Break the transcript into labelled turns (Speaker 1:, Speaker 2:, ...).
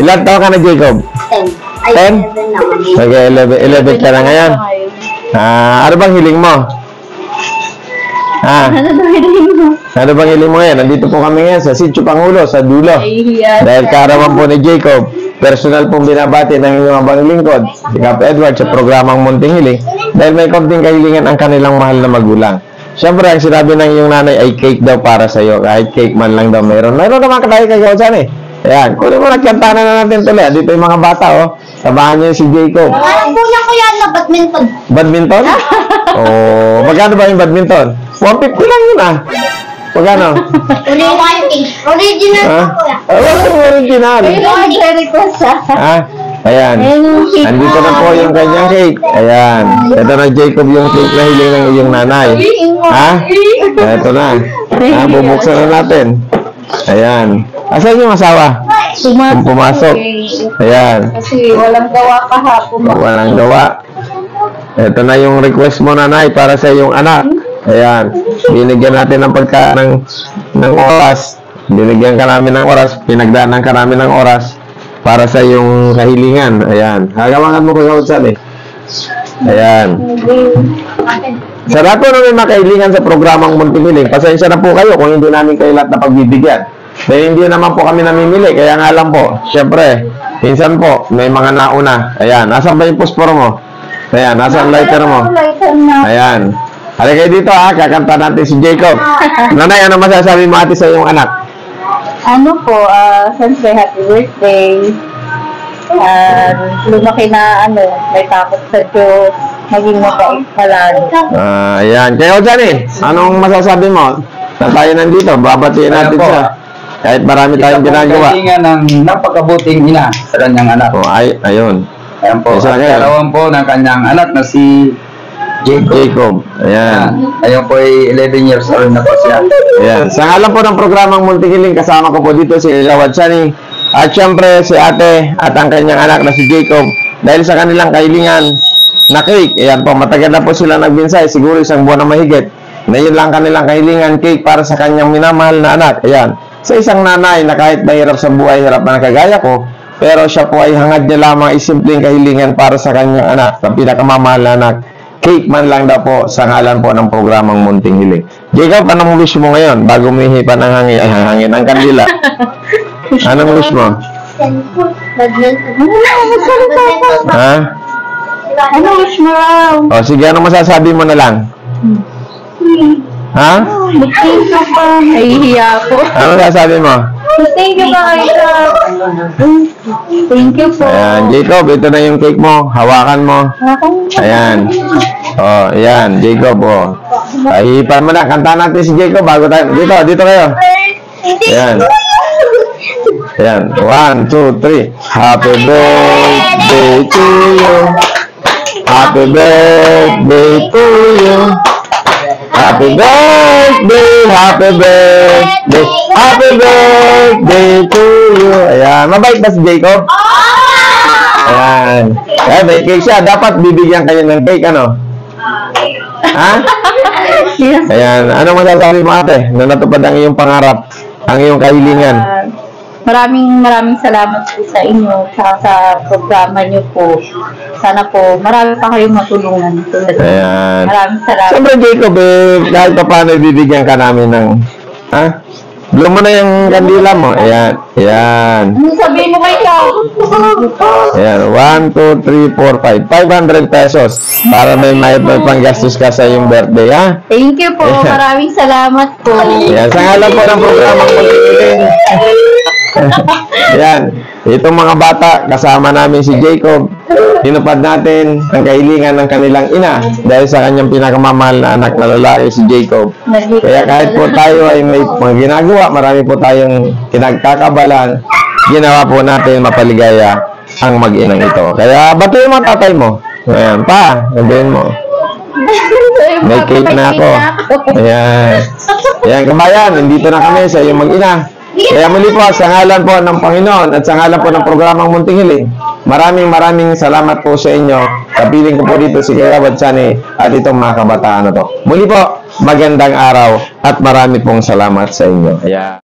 Speaker 1: Ilan taon ka na, Jacob?
Speaker 2: 10.
Speaker 1: 10? Okay, 11 ka na ngayon. Ano bang hiling mo? Ano bang hiling mo ngayon? Nandito po kami ngayon sa Sitio Pangulo, sa dulo. Dahil kaarawan po ni Jacob, personal pong binabati ng inyong abang lingkod, si Cap Edward, sa programang Munting Hiling, dahil may konting kahilingan ang kanilang mahal na magulang. Siyempre, ang sinabi ng iyong nanay ay cake daw para sa'yo. Kahit cake man lang daw meron. Mayroon naman tayo kayo dyan eh. Ayan, kunin mo, nagkantanan na natin tuloy. Dito yung mga bata, oh. Samahan niyo si Jacob.
Speaker 2: Alam po niya ko yan na badminton.
Speaker 1: Badminton? Oh, magkano ba yung badminton? 150 lang yun ah. Magkano?
Speaker 2: Original po yan.
Speaker 1: Original. Ha? Ayan. Andito na po yung kanyang cake. Ayan. Ito na, Jacob, yung cake na hiling ng iyong nanay. Ha? Ito na. Bubuksan na natin. Ayan. Asan yung asawa? Pumasok. Ayan.
Speaker 3: Kasi walang gawa kahapon.
Speaker 1: Walang gawa. Ito na yung request mo, nanay, para sa iyong anak. Ayan. Binigyan natin ng ng oras. Binigyan ka namin ng oras. Pinagdaanan ka namin ng oras para sa iyong kahilingan. Ayan. Hagawangan mo kung saan eh. Ayan. Sa lahat po na may makahilingan sa programang Munting Hiling, pasensya na po kayo kung hindi namin kayo lahat na pagbibigyan. Dahil hindi naman po kami namimili. Kaya nga lang po, syempre, minsan po, may mga nauna. Ayan. Nasaan ba yung posporo mo? Ayan. Nasaan lighter mo? Ayan. Halika kayo dito ha. Kakanta natin si Jacob. Nanay, ano masasabi mo ate sa iyong anak?
Speaker 3: Ano po, siyempre, happy birthday. Lumaki na, may takot sa Diyos. Maging mabait palalo.
Speaker 1: Ayan. Kaya dyan eh. Anong masasabi mo? Na tayo nandito, babatiin natin siya. Kahit marami tayong ginagawa.
Speaker 4: Ito po ng napakabuting ina sa kanyang anak.
Speaker 1: Oh, ayun.
Speaker 4: Ayan po. At karawan po ng kanyang anak na si Jacob.
Speaker 1: Ayan.
Speaker 4: Ayun po ay 11 years old na po siya.
Speaker 1: Ayan. Sa ngalan po ng programang Munting Hiling, kasama ko po dito si Gawad Shani. At syempre si ate at ang kanyang anak na si Jacob. Dahil sa kanilang kahilingan na cake. Ayan po, matagal na po sila nagbinsay. Siguro isang buwan na mahigit. Na yun lang kanilang kahilingan, cake para sa kanyang minamahal na anak. Ayan. Sa isang nanay na kahit mahirap sa buhay, hirap na kagaya ko, pero siya po ay hangad niya lamang isimpleng kahilingan para sa kanyang anak, sa pinakamamahal na anak. Cake man lang daw po sa ngalan po ng programang Munting Hiling. Jacob, anong wish mo ngayon bago umihipan ang hangin ang kandila? Anong wish mo? Ha?
Speaker 3: Ano wish mo?
Speaker 1: O sige, anong masasabi mo na lang? Ha?
Speaker 3: Thank you pa. Nahihiya ako.
Speaker 1: Ano masasabi mo?
Speaker 3: Thank you pa kayo. Thank you po.
Speaker 1: Ayan, Jacob, ito na yung cake mo. Hawakan mo. Ayan. O, ayan, Jacob, o. Pahihipan mo na. Kanta natin si Jacob bago tayo. Dito kayo. Ayan. Ayan. 1, 2, 3. Happy birthday to you. Happy birthday to you. Happy birthday, happy birthday, happy birthday to you. Ayan, mabait ba si Jacob? Ayan. Ayan, may cake siya. Dapat bibigyan kayo ng cake, ano? Ha? Ayan, ano masasabi mo ate? Na natupad ang iyong pangarap, ang iyong kahilingan.
Speaker 3: Maraming salamat po sa inyo sa programa niyo po. Sana po marami pa kayong matulungan.
Speaker 1: Ayan.
Speaker 3: Maraming salamat.
Speaker 1: Siyempre Jacob, kahit pa paano ibibigyan ka namin ng, ha? Blow mo na yung kandila mo. Ayan. Ayan.
Speaker 3: Ano sabihin mo kay Ikaw?
Speaker 1: Ayan. 1, 2, 3, 4, 5. 500 pesos para may panggastos ka sa iyong birthday, ha?
Speaker 3: Thank you po. Maraming salamat po.
Speaker 1: Ayan. Sa ngalan po ng programang Munting Hiling. Ayan. Itong mga bata, kasama namin si Jacob. Tinupad natin ang kahilingan ng kanilang ina dahil sa kanyang pinakamamahal na anak na lalaki, si Jacob. Kaya kahit po tayo ay may mga ginagawa, marami po tayong kinagkakabalan, ginawa po natin mapaligaya ang mag-inang ito. Kaya batuin mo tatay mo. Ayan, pa, sabihin mo. May cake na ako. Ayan. Ayan, kabayan, nandito na kami sa iyong mag-ina. Kaya muli po, sa ngalan po ng Panginoon at sa ngalan po ng programang Munting Hiling, maraming salamat po sa inyo. Kapiling ko po dito si Gawad Shani at itong mga kabataan na to. Muli po, magandang araw at marami pong salamat sa inyo. Ayan.